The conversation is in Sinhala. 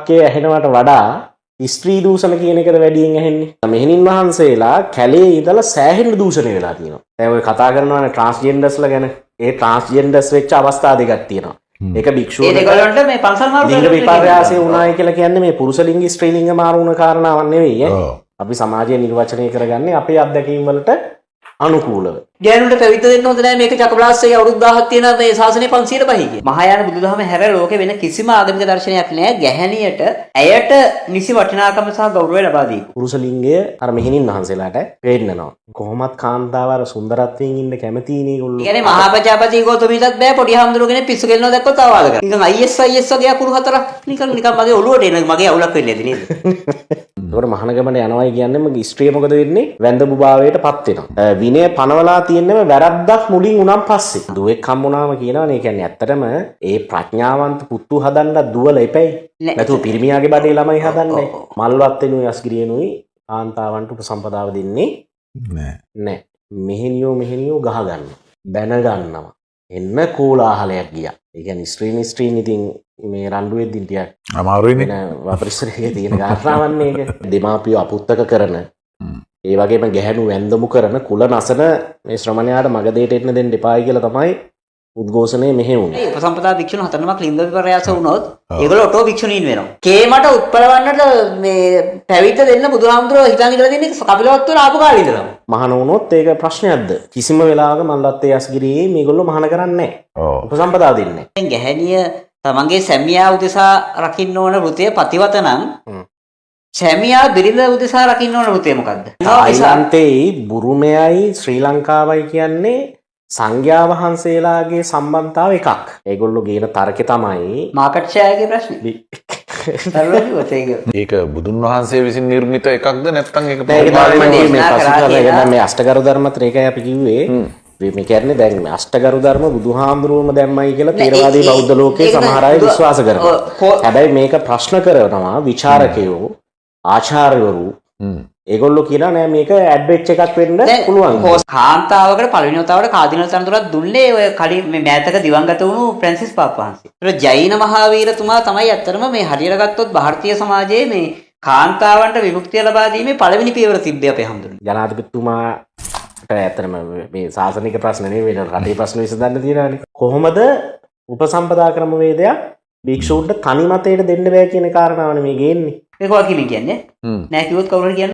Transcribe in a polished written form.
වාක්‍යය ඇහෙනවට වඩා ස්ත්‍රී දූෂණ කියන එකද වැඩියෙන් ඇහෙන්නේ. මෙහෙණින් වහන්සේලා කැලේ ඉඳලා සෑහෙන දූෂණය වෙලා තියෙනවා. දැන් ඔය කතා කරනවානේ ට්‍රාන්ස්ජෙන්ඩර්ස්ලා ගැන. ඒ ට්‍රාන්ස්ජෙන්ඩර්ස් වෙච්ච අවස්ථා දෙකක් තියෙනවා. ඒක භික්ෂුවකට ඒගොල්ලන්ට මේ පන්සල් මාරු ලිංග විපර්යාසය වුණායි කියලා කියන්නේ මේ පුරුෂ ලිංග ස්ත්‍රී ලිංග මාරු වුණ කාරණාවක් නෙවෙයි ඈ. අපි සමාජය නිර්වචනය කරගන්නේ අපේ අත්දැකීම් වලට අනුකූලව. ගෑනුන්ට පැවිද්ද දෙන්න හොඳ නැහැ මේක චක්‍රප්‍රාසයේ අවුරුදු 1000ක් තියෙන මේ ශාසනය 500 පහයි කිය. මහායාන බුදුදහම හැර ලෝකේ වෙන කිසිම ආගමික දර්ශනයක් නැහැ ගැහැණියට ඇයට නිසි වටිනාකම සහ ගෞරවය ලබා දීපු. පුරුෂ ලිංගය අර මෙහෙණින් වහන්සේලාට පෙන්නනවා. කොහොමත් කාන්තාව අර සුන්දරත්වයෙන් ඉන්න කැමතිනේ ඒගොල්ලෝ. ඒ කියන්නේ මහා ප්‍රජාපති ගෞතමීටත් බෑ පොඩි හාමුදුරුවෝ පිස්සු කෙල්ලනවා දැක්කොත් ආවාද කරා. නිකන් IS වගේ අකුරු හතරක් නිකන් මගේ ඔළුවට එන මගේ අවුලක් වෙන්නේ නැති නේද? ඒකට මහානගමන යනවායි කියන්නේ මගේ ස්ත්‍රිය මොකද වෙන්නේ? වැඳපු භාවයටපත් වෙනවා. විනය පනවලා තියෙන්නම වැරද්දක් මුලින් උනම් පස්සේ. දුවෙක් හම්බුනාම කියනවනේ කියන්නේ ඇත්තටම ඒ ප්‍රඥාවන්ත පුතු හදන්න දුවල එපැයි. නැතුව පිරිමියාගේ බඩේ ළමයි හදන්නේ. මල්වත් වෙනුයි අස්ගිරියනුයි කාන්තාවන්ට උපසම්පදාව දෙන්නේ නෑ. මෙහෙනියෝ ගහ ගන්නවා. බැන ගන්නවා. එන්න කෝලාහලයක් ගියා. ඒ කියන්නේ ස්ත්‍රීන් ඉතින් මේ රණ්ඩු වෙද්දී ටිකක් අමාරුයිනේ. වපරිසරයේ තියෙන කාරණාවක් මේක. දෙමාපියෝ අපුත්තක කරන ඒ වගේම ගැහැණු වැන්දමු කරන කුල නසන මේ ශ්‍රමණයාට මග දෙයට එන්න දෙන්න එපායි කියලා තමයි උද්ඝෝෂණය මෙහෙවුනේ. ඒ උපසම්පදා භික්ෂුන් 4 නමක් ලිංග විපර්යාස වුණොත් ඒගොල්ලෝ ඔටෝ භික්ෂුණීන් වෙනවා. කේමට උත්පලවන්නට මේ පැවිද්ද දෙන්න බුදුහාමුදුරුවෝ හිතන් ඉඳලා දෙන්නේ කපිලවත්ත වල ආපු කාලේ ඉඳලා. මහාන වුණොත් ඒක ප්‍රශ්නයක්ද? කිසිම වෙලාවක මල්ලත්තේ යස්ගිරියේ මේගොල්ලෝ මහාන කරන්නේ නැහැ. උපසම්පදා දෙන්නේ. දැන් ගැහැණිය තමන්ගේ සැමියා උදෙසා රකින්න ඕන වෘතය පතිවත නම් සැමියා බිරිඳ උදෙසා රකින්න ඕන වෘතය මොකද්ද? තායිලන්තයේ බුරුමයයි ශ්‍රී ලංකාවයි කියන්නේ සංඝයා වහන්සේලාගේ සම්බන්ධතාව එකක්. ඒගොල්ලෝ ගේන තර්කේ තමයි මාකට් ෂෙයාර්ගේ ප්‍රශ්නේ. ඒක බුදුන් වහන්සේ විසින් නිර්මිත එකක්ද නැත්නම් ඒක මේ අෂ්ටගරු ධර්මත්‍රය ඒකයි අපි කිව්වේ. මේ කියන්නේ දැන් අෂ්ටගරු ධර්ම බුදුහාමුදුරුවම දැම්මයි කියලා තේරවාදී බෞද්ධ ලෝකයේ සමහර අය විශ්වාස කරනවා. හැබැයි මේක ප්‍රශ්න කරනවා විචාරකයෝ ආචාර්යවරු ඒගොල්ලෝ කියනවා නෑ මේක ඇඩ් වෙච් එකක් වෙන්න පුළුවන්. කාන්තාවකට පළවෙනි වතාවට කාදිනල් තනතුරක් දුන්නේ ඔය කලින් මේ මෑතක දිවංගත වුණු ප්‍රැන්සිස් පාප් වහන්සේ. ඒතර ජෛන මහාවීරතුමා තමයි ඇත්තටම මේ හරියට ගත්තොත් ಭಾರತೀಯ සමාජයේ මේ කාන්තාවන්ට විමුක්තිය ලබා දීමේ පළවෙනි පියවර තිබ්බේ අපේ හැමදෙරේ. ජනාධිපතිතුමාට ඇත්තටම මේ සාසනික ප්‍රශ්න නෙවෙයි රටේ ප්‍රශ්න විසඳන්න තියෙනවානේ. කොහොමද උපසම්පදා ක්‍රමවේදයක් භික්ෂූන්ට තනි මතයට දෙන්න බෑ කියන කාරණාවනේ මේ ගේන්නේ. ඒක වකිලි කියන්නේ. නෑ කිව්වොත් කවුරුහරි කියන්නේ